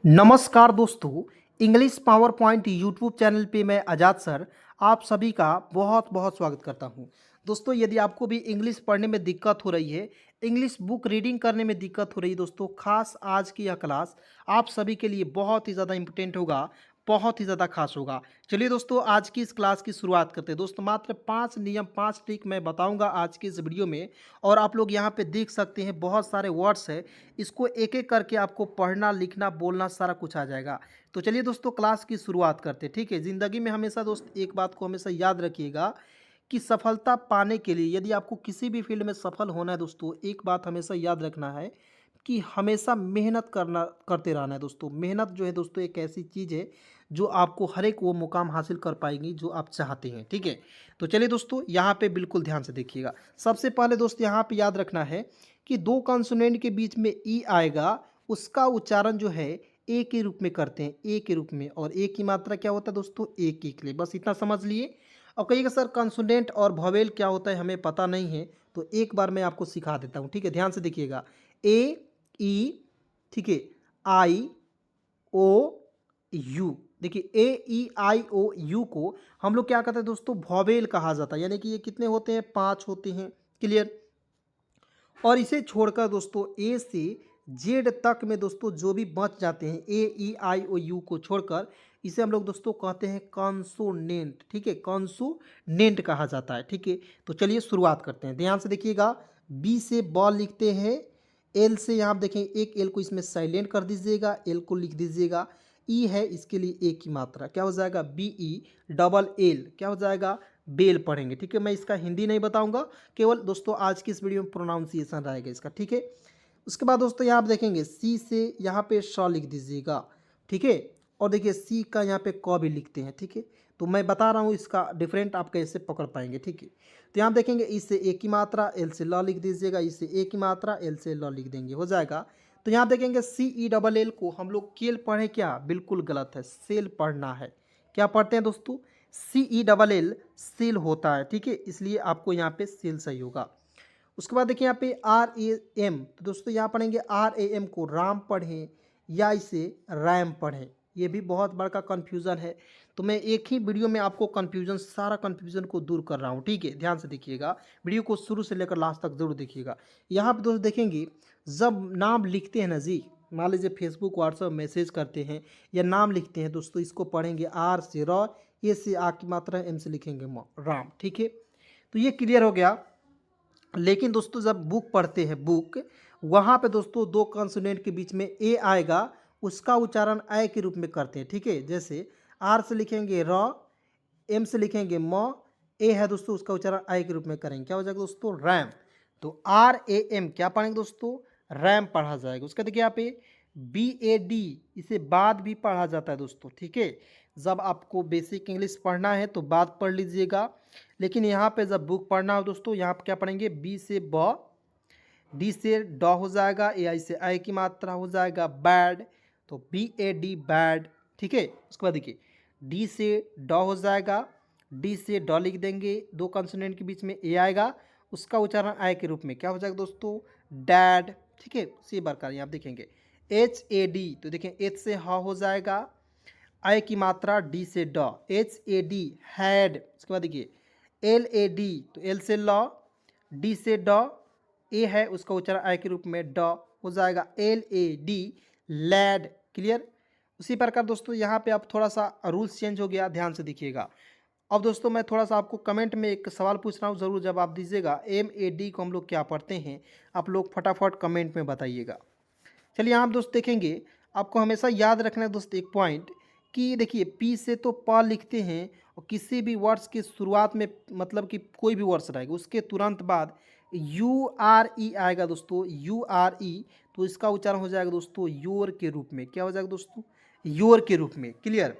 नमस्कार दोस्तों, English power point YouTube channel पे मैं आज़ाद सर आप सभी का बहुत बहुत स्वागत करता हूं। दोस्तों, यदि आपको भी इंग्लिश पढ़ने में दिक्कत हो रही है, इंग्लिश बुक रीडिंग करने में दिक्कत हो रही है दोस्तों, खास आज की यह क्लास आप सभी के लिए बहुत ही ज़्यादा इम्पोर्टेंट होगा, बहुत ही ज़्यादा खास होगा। चलिए दोस्तों, आज की इस क्लास की शुरुआत करते हैं। दोस्तों, मात्र 5 नियम 5 ट्रिक मैं बताऊंगा आज की इस वीडियो में, और आप लोग यहाँ पे देख सकते हैं बहुत सारे वर्ड्स है। इसको एक एक करके आपको पढ़ना, लिखना, बोलना सारा कुछ आ जाएगा। तो चलिए दोस्तों, क्लास की शुरुआत करते हैं। ठीक है, ज़िंदगी में हमेशा दोस्त एक बात को हमेशा याद रखिएगा कि सफलता पाने के लिए, यदि आपको किसी भी फील्ड में सफल होना है दोस्तों, एक बात हमेशा याद रखना है कि हमेशा मेहनत करते रहना है दोस्तों। मेहनत जो है दोस्तों एक ऐसी चीज़ है जो आपको हर एक वो मुकाम हासिल कर पाएगी जो आप चाहते हैं। ठीक है, तो चलिए दोस्तों, यहाँ पे बिल्कुल ध्यान से देखिएगा। सबसे पहले दोस्त यहाँ पे याद रखना है कि दो कॉन्सोनेंट के बीच में ई आएगा, उसका उच्चारण जो है ए के रूप में करते हैं, ए के रूप में। और ए की मात्रा क्या होता है दोस्तों, एक के लिए, बस इतना समझ लिए। और कहिएगा सर कॉन्सोनेंट और वोवेल क्या होता है, हमें पता नहीं है, तो एक बार मैं आपको सिखा देता हूँ। ठीक है, ध्यान से देखिएगा। ए ई, ठीक है, आई ओ यू। देखिए ए ई आई ओ यू को हम लोग क्या कहते हैं दोस्तों, वोवेल कहा जाता है। यानी कि ये कितने होते हैं, 5 होते हैं। क्लियर। और इसे छोड़कर दोस्तों ए से जेड तक में दोस्तों जो भी बच जाते हैं, ए ई आई ओ यू को छोड़कर, इसे हम लोग दोस्तों कहते हैं कॉन्सोनेंट। ठीक है, कॉन्सोनेंट कहा जाता है। ठीक है, तो चलिए शुरुआत करते हैं। ध्यान से देखिएगा। बी से बॉल लिखते हैं। एल से यहाँ आप देखें, एक एल को इसमें साइलेंट कर दीजिएगा, एल को लिख दीजिएगा। ई है, इसके लिए ए की मात्रा क्या हो जाएगा, बी ई डबल एल क्या हो जाएगा, बेल पढ़ेंगे। ठीक है, मैं इसका हिंदी नहीं बताऊंगा, केवल दोस्तों आज की इस वीडियो में प्रोनाउंसिएशन रहेगा इसका। ठीक है, उसके बाद दोस्तों यहाँ आप देखेंगे सी से यहाँ पे श लिख दीजिएगा। ठीक है, और देखिए सी का यहाँ पे क भी लिखते हैं। ठीक है, तो मैं बता रहा हूँ इसका डिफरेंट आप कैसे पकड़ पाएंगे। ठीक है, तो यहाँ देखेंगे ई से ए की मात्रा, एल से ल लिख दीजिएगा, ई से ए की मात्रा, एल से ल लिख देंगे, हो जाएगा। तो यहाँ देखेंगे सी ई डबल एल को हम लोग केल पढ़ें क्या, बिल्कुल गलत है, सेल पढ़ना है। क्या पढ़ते हैं दोस्तों, सी ई डबल एल सेल होता है। ठीक है, इसलिए आपको यहाँ पे सेल सही होगा। उसके बाद देखिए यहाँ पे आर ए एम, तो दोस्तों यहाँ पढ़ेंगे आर ए एम को राम पढ़ें या इसे रैम पढ़ें, ये भी बहुत बड़ा कन्फ्यूज़न है। तो मैं एक ही वीडियो में आपको कन्फ्यूज़न, सारा कन्फ्यूज़न को दूर कर रहा हूँ। ठीक है, ध्यान से देखिएगा, वीडियो को शुरू से लेकर लास्ट तक जरूर देखिएगा। यहाँ पे दोस्त देखेंगे, जब नाम लिखते हैं ना जी, मान लीजिए फेसबुक व्हाट्सअप मैसेज करते हैं या नाम लिखते हैं दोस्तों, इसको पढ़ेंगे आर से र, ए से आ की मात्रा, एम से लिखेंगे राम। ठीक है, तो ये क्लियर हो गया। लेकिन दोस्तों जब बुक पढ़ते हैं, बुक, वहाँ पे दोस्तों दो कॉन्सोनेंट के बीच में ए आएगा, उसका उच्चारण ए के रूप में करते हैं। ठीक है, जैसे आर से लिखेंगे र, एम से लिखेंगे म, ए है दोस्तों, उसका उच्चारण ए के रूप में करेंगे, क्या हो जाएगा दोस्तों, रैम। तो आर ए एम क्या पढ़ेंगे दोस्तों, रैम पढ़ा जाएगा। उसका देखिए यहाँ पे बी ए डी, इसे बाद भी पढ़ा जाता है दोस्तों। ठीक है, जब आपको बेसिक इंग्लिश पढ़ना है तो बाद पढ़ लीजिएगा, लेकिन यहाँ पे जब बुक पढ़ना हो दोस्तों, यहाँ पे क्या पढ़ेंगे, बी से ब, डी से ड हो जाएगा, ए आई से आई की मात्रा हो जाएगा बैड, तो बी ए डी बैड। ठीक है, उसके बाद देखिए डी से ड हो जाएगा, डी से ड लिख देंगे, दो कंसोनेंट के बीच में ए आएगा, उसका उच्चारण आई के रूप में क्या हो जाएगा दोस्तों, डैड। ठीक है, उसी प्रकार यहाँ आप देखेंगे एच ए डी, तो देखें एच से ह हो जाएगा, आई की मात्रा, डी से ड, एच ए डी हैड। उसके बाद देखिए एल ए डी, तो एल से ल, डी से ड, ए है उसका उच्चारण आई के रूप में ड हो जाएगा, L A D lead. Clear. उसी प्रकार दोस्तों यहाँ पे आप थोड़ा सा रूल्स चेंज हो गया, ध्यान से देखिएगा। अब दोस्तों मैं थोड़ा सा आपको कमेंट में एक सवाल पूछ रहा हूँ, ज़रूर जवाब दीजिएगा। एम ए डी को हम लोग क्या पढ़ते हैं, आप लोग फटाफट कमेंट में बताइएगा। चलिए यहाँ आप दोस्त देखेंगे, आपको हमेशा याद रखना है दोस्त एक पॉइंट, कि देखिए पी से तो प लिखते हैं, और किसी भी वर्ड्स की शुरुआत में, मतलब कि कोई भी वर्ड्स रहेगा उसके तुरंत बाद यू आर ई आएगा दोस्तों, यू आर ई, तो इसका उच्चारण हो जाएगा दोस्तों योर के रूप में। क्या हो जाएगा दोस्तों, योर के रूप में। क्लियर।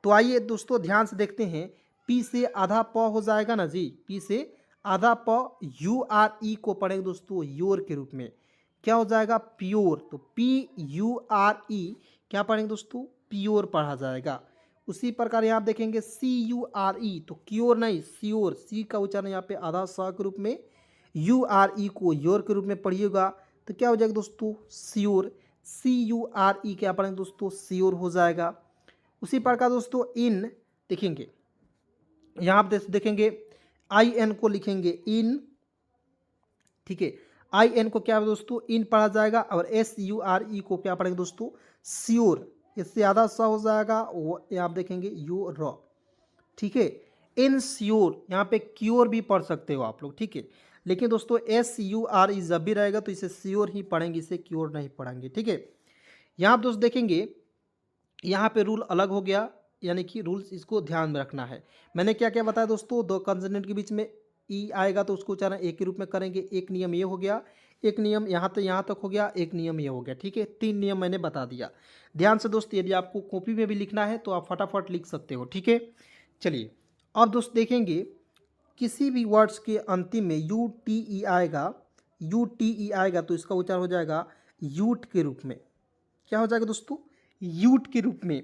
तो आइए दोस्तों ध्यान से देखते हैं, पी से आधा प हो जाएगा ना जी, पी से आधा प, यू आर ई को पढ़ेंगे दोस्तों योर के रूप में, क्या हो जाएगा, प्योर। तो पी यू आर ई क्या पढ़ेंगे दोस्तों, प्योर पढ़ा जाएगा। उसी प्रकार यहाँ आप देखेंगे सी यू आर ई, तो क्योर नहीं, श्योर, सी का उच्चारण यहाँ पे आधा स के रूप में, यू आर ई को योर के रूप में पढ़िएगा, तो क्या हो जाएगा दोस्तों, श्योर। CURE क्या पढ़ेंगे दोस्तों, श्योर हो जाएगा। उसी प्रकार दोस्तों इन देखेंगे, यहाँ आप देखेंगे IN को लिखेंगे इन, ठीक है। IN को क्या दोस्तों इन पढ़ा जाएगा, और SURE को क्या पढ़ेंगे दोस्तों, श्योर। इससे आधा सा हो जाएगा, वो आप देखेंगे योर, ठीक है। इनश्योर, यहाँ पे क्योर भी पढ़ सकते हो आप लोग, ठीक है। लेकिन दोस्तों SURE जब भी रहेगा तो इसे श्योर ही पढ़ेंगे, इसे क्योर नहीं पढ़ेंगे, ठीक है। यहाँ आप दोस्त देखेंगे, यहाँ पे रूल अलग हो गया, यानी कि रूल्स इसको ध्यान में रखना है। मैंने क्या क्या बताया दोस्तों, दो कंसोनेंट के बीच में ई आएगा तो उसको उच्चारण एक के रूप में करेंगे। एक नियम ये हो गया, एक नियम यहाँ तक हो गया, एक नियम ये हो गया, ठीक है। 3 नियम मैंने बता दिया। ध्यान से दोस्त, यदि आपको कॉपी में भी लिखना है तो आप फटाफट लिख सकते हो, ठीक है। चलिए अब दोस्त देखेंगे, किसी भी वर्ड्स के अंतिम में UTE आएगा, UTE आएगा तो इसका उच्चारण हो जाएगा यूट के रूप में। क्या हो जाएगा दोस्तों, यूट के रूप में।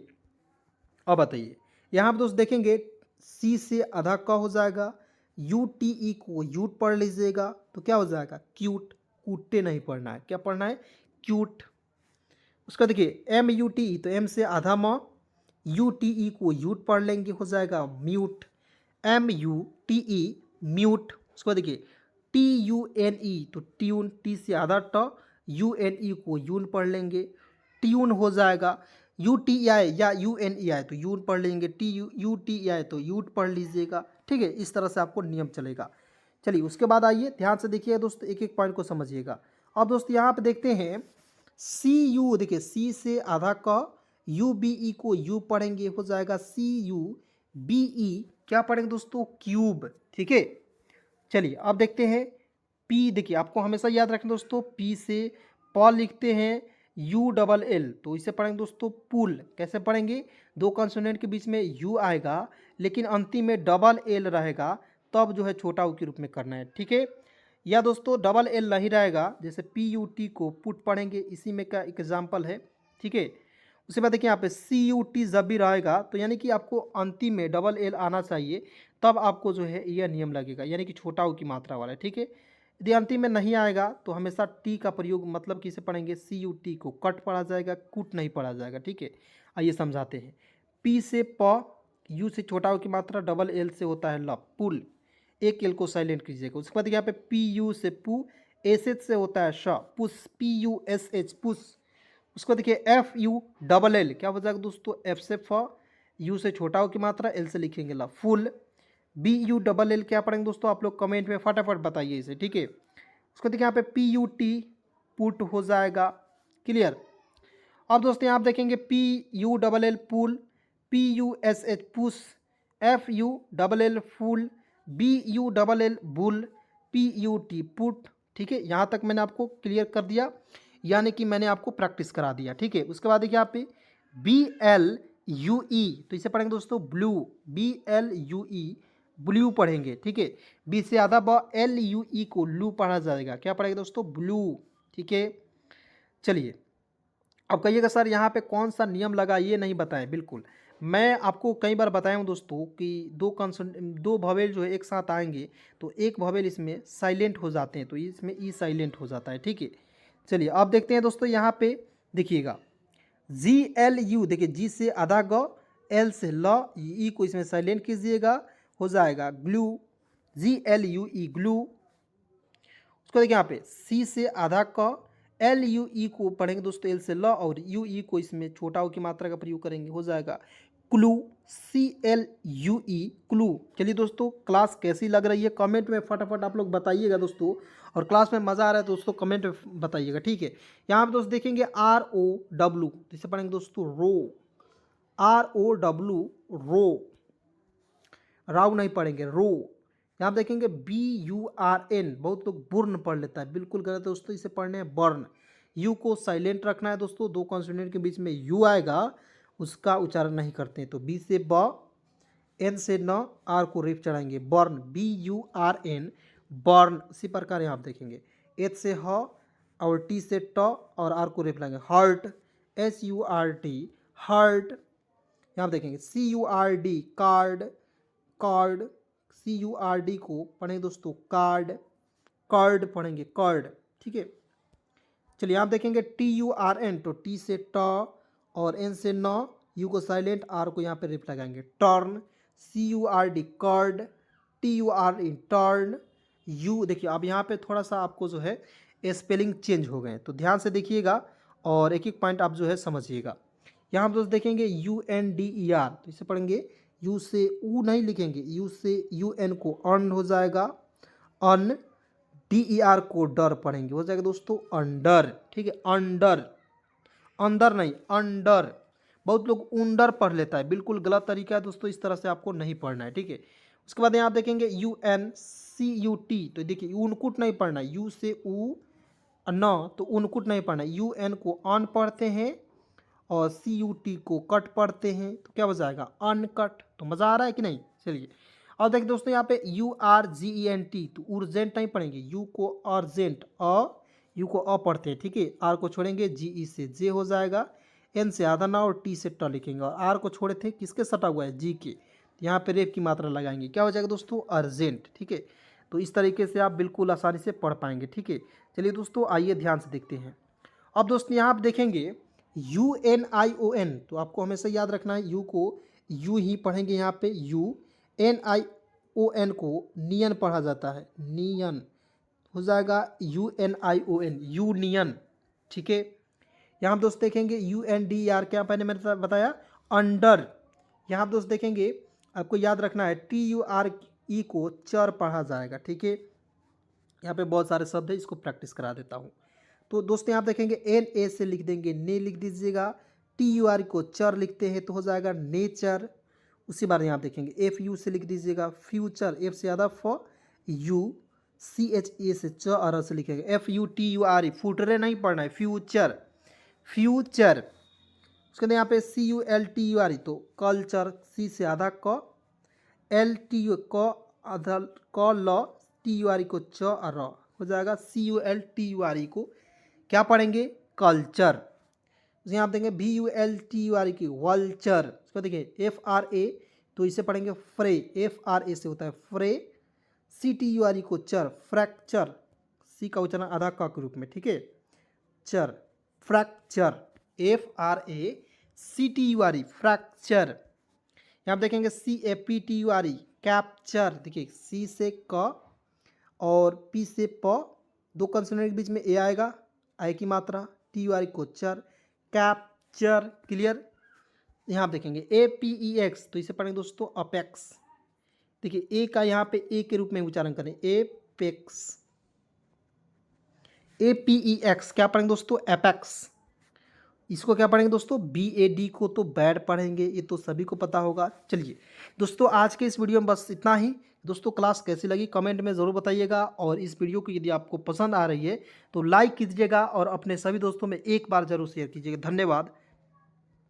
अब बताइए, यहाँ पर दोस्त देखेंगे सी से आधा क हो जाएगा, UTE को यूट पढ़ लीजिएगा तो क्या हो जाएगा क्यूट। कूटे नहीं पढ़ना है, क्या पढ़ना है, क्यूट। उसका देखिए MUTE तो M से आधा म, UTE को यूट पढ़ लेंगे, हो जाएगा म्यूट। MUTE mute. उसके बाद देखिए TUNE तो ट्यून, T से आधा ट, UNE को यून पढ़ लेंगे, ट्यून हो जाएगा। UTI या UNEI तो यून पढ़ लेंगे, UTI तो यूट पढ़ लीजिएगा, ठीक है। इस तरह से आपको नियम चलेगा। चलिए उसके बाद आइए, ध्यान से देखिए दोस्तों, एक एक पॉइंट को समझिएगा। अब दोस्त यहाँ पे देखते हैं CU, देखिए C से आधा क, UBE को U पढ़ेंगे, हो जाएगा CUBE, क्या पढ़ेंगे दोस्तों, क्यूब, ठीक है। चलिए अब देखते हैं P, देखिए आपको हमेशा याद रखें दोस्तों, P से प लिखते हैं, ULL तो इसे पढ़ेंगे दोस्तों पुल। कैसे पढ़ेंगे, दो कंसोनेंट के बीच में U आएगा लेकिन अंतिम में डबल L रहेगा, तब जो है छोटा ऊ के रूप में करना है, ठीक है। या दोस्तों डबल L नहीं रहेगा, जैसे PUT को पुट पढ़ेंगे, इसी में का एग्जाम्पल है, ठीक है। उसके बाद देखिए यहाँ पे CUT जब भी रहेगा तो यानी कि आपको अंतिम में डबल L आना चाहिए, तब आपको जो है यह नियम लगेगा, यानी कि छोटा ऊ की मात्रा वाला, ठीक है। यदि अंतिम में नहीं आएगा तो हमेशा टी का प्रयोग, मतलब किसे पढ़ेंगे, CUT को कट पढ़ा जाएगा, कुट नहीं पढ़ा जाएगा, ठीक है। आइए समझाते हैं। P से प, U से छोटा ऊ की मात्रा, डबल L से होता है ल, पुल, एक L को साइलेंट कीजिएगा। उसके बाद यहाँ पे PU से पू, SH से होता है श, पुश, PUSH पुश। उसको देखिए FULL, क्या हो जाएगा दोस्तों, F से फ, U से छोटा हो की मात्रा, L से लिखेंगे ला, फुल। BULL क्या पढ़ेंगे दोस्तों, आप लोग कमेंट में फटाफट बताइए इसे, ठीक है। उसको देखिए यहाँ पे PUT पुट हो जाएगा, क्लियर। अब दोस्तों यहाँ आप देखेंगे PULL पुल, PUSH push, FULL full, BULL bull, PUT put, ठीक है। यहाँ तक मैंने आपको क्लियर कर दिया, यानी कि मैंने आपको प्रैक्टिस करा दिया, ठीक है। उसके बाद देखिए यहाँ पे BLUE तो इसे पढ़ेंगे दोस्तों ब्लू, BLUE ब्लू पढ़ेंगे, ठीक है। बी से आधा ब, LUE को लू पढ़ा जाएगा, क्या पढ़ेगा दोस्तों, ब्लू, ठीक है। चलिए अब कहिएगा सर यहाँ पे कौन सा नियम लगा, ये नहीं बताया। बिल्कुल, मैं आपको कई बार बताया हूँ दोस्तों कि दो भवेल जो है एक साथ आएंगे तो एक भवेल इसमें साइलेंट हो जाते हैं, तो इसमें ई साइलेंट हो जाता है, ठीक है। चलिए अब देखते हैं दोस्तों, यहाँ पे देखिएगा GLU, देखिए जी से आधा ग, L से ल, ई को इसमें साइलेंट कीजिएगा, हो जाएगा ग्लू, GLUE ग्लू। उसको देखिए यहाँ पे C से आधा क, LUE को पढ़ेंगे दोस्तों L से ल, और UE को इसमें छोटा ओ की मात्रा का प्रयोग करेंगे, हो जाएगा क्लू, CLUE क्लू। चलिए दोस्तों, क्लास कैसी लग रही है कमेंट में फटाफट आप लोग बताइएगा दोस्तों, और क्लास में मज़ा आ रहा है तो दोस्तों कमेंट में बताइएगा, ठीक है। यहाँ पे दोस्त देखेंगे ROW, जिसे पढ़ेंगे दोस्तों रो, ROW रो, राव नहीं पढ़ेंगे, रो। यहाँ पे देखेंगे BURN, बहुत लोग बुर्न पढ़ लेता है, बिल्कुल गलत है दोस्तों, इसे पढ़ने हैं बर्न। यू को साइलेंट रखना है दोस्तों, दो कॉन्सोनेंट के बीच में यू आएगा उसका उच्चारण नहीं करते हैं, तो बी से ब, एन से न, आर को रेफ चढ़ाएंगे, बर्न, BURN बर्न। इसी प्रकार यहाँ आप देखेंगे एच से ह, और टी से ट, और आर को रेफ लगाएंगे, हर्ट, SURT हर्ट। यहाँ देखेंगे CURD कार्ड, कार्ड, CURD को पढ़ेंगे दोस्तों कार्ड, कार्ड पढ़ेंगे, कार्ड, ठीक है। चलिए आप देखेंगे TURN, तो टी से ट और एन से न, यू को साइलेंट, आर को यहाँ पे रिप लगाएंगे, turn, CURD curd, TURN turn, U देखिए अब यहाँ पे थोड़ा सा आपको जो है स्पेलिंग चेंज हो गए हैं, तो ध्यान से देखिएगा और एक एक पॉइंट आप जो है समझिएगा। यहाँ हम दोस्त देखेंगे UNDER, तो इसे पढ़ेंगे यू से ऊ नहीं लिखेंगे, यू से UN को अर्न हो जाएगा, अन, DER को डर पढ़ेंगे, हो जाएगा दोस्तों अंडर, ठीक है, अंडर, अंदर नहीं अंडर। बहुत लोग उंडर पढ़ लेता है, बिल्कुल गलत तरीका है दोस्तों, इस तरह से आपको नहीं पढ़ना है, ठीक है। उसके बाद यहाँ आप देखेंगे UNCUT, तो देखिए उनकुट नहीं पढ़ना है, यू से ऊ न, तो उनकुट नहीं पढ़ना है, UN को अन पढ़ते हैं और CUT को कट पढ़ते हैं, तो क्या हो जाएगा अनकट। तो मज़ा आ रहा है कि नहीं। चलिए और देखिए दोस्तों यहाँ पे URGENT, तो urgent नहीं पढ़ेंगे, यू को अर्जेंट, यू को पढ़ते हैं, ठीक है, आर को छोड़ेंगे, GE से जे हो जाएगा, एन से आधा ना और टी से ट लिखेंगे, और आर को छोड़े थे किसके सटा हुआ है, जी के, तो यहाँ पे रेप की मात्रा लगाएंगे, क्या हो जाएगा दोस्तों अर्जेंट, ठीक है। तो इस तरीके से आप बिल्कुल आसानी से पढ़ पाएंगे, ठीक है। चलिए दोस्तों आइए ध्यान से देखते हैं। अब दोस्तों यहाँ आप देखेंगे UNION, तो आपको हमेशा याद रखना है, यू को यू ही पढ़ेंगे, यहाँ पे UNION को नियन पढ़ा जाता है, नियन हो जाएगा UNION, यूनियन, ठीक है। यहाँ आप दोस्त देखेंगे UNDER, क्या पहले मैंने बताया अंडर। यहाँ आप दोस्त देखेंगे आपको याद रखना है TURE को चर पढ़ा जाएगा, ठीक है। यहाँ पे बहुत सारे शब्द है, इसको प्रैक्टिस करा देता हूँ। तो दोस्तों यहाँ आप देखेंगे NA से लिख देंगे, ने लिख दीजिएगा, TUR को चर लिखते हैं तो हो जाएगा नेचर। उसी बार यहाँ आप देखेंगे FU से लिख दीजिएगा फ्यूचर, F से ज़्यादा फ, यू, CHA से च और से लिखेगा FUTURE, फुटरे नहीं पढ़ना है, फ्यूचर, फ्यूचर। उसके बाद यहाँ पे CULTURE, तो कल्चर, C से आधा क, LTU क आधा क ल, TURE को च और र, हो जाएगा CULTURE को क्या पढ़ेंगे कल्चर। यहाँ आप देंगे VULTURE की वल्चर। उसको देखिए FRA, तो इसे पढ़ेंगे फ्रे, FRA से होता है फ्रे, CTURE को चर, फ्रैक्चर, सी का उच्चारण आधा क के रूप में, ठीक है, चर, फ्रैक्चर, FRA CTURE फ्रैक्चर। यहाँ आप देखेंगे CAPTURE कैप्चर, देखिए C से क और P से प, दो कंसोनेंट के बीच में ए आएगा, आई की मात्रा, TURE को चर, कैप्चर, क्लियर। यहाँ आप देखेंगे APEX, तो इसे पढ़ेंगे दोस्तों अपेक्स, देखिए ए का यहाँ पे ए के रूप में उच्चारण करें, एपेक्स, APEX क्या पढ़ेंगे दोस्तों एपेक्स। इसको क्या पढ़ेंगे दोस्तों BAD को तो बैड पढ़ेंगे, ये तो सभी को पता होगा। चलिए दोस्तों आज के इस वीडियो में बस इतना ही। दोस्तों क्लास कैसी लगी कमेंट में ज़रूर बताइएगा, और इस वीडियो को यदि आपको पसंद आ रही है तो लाइक कीजिएगा और अपने सभी दोस्तों में एक बार जरूर शेयर कीजिएगा। धन्यवाद।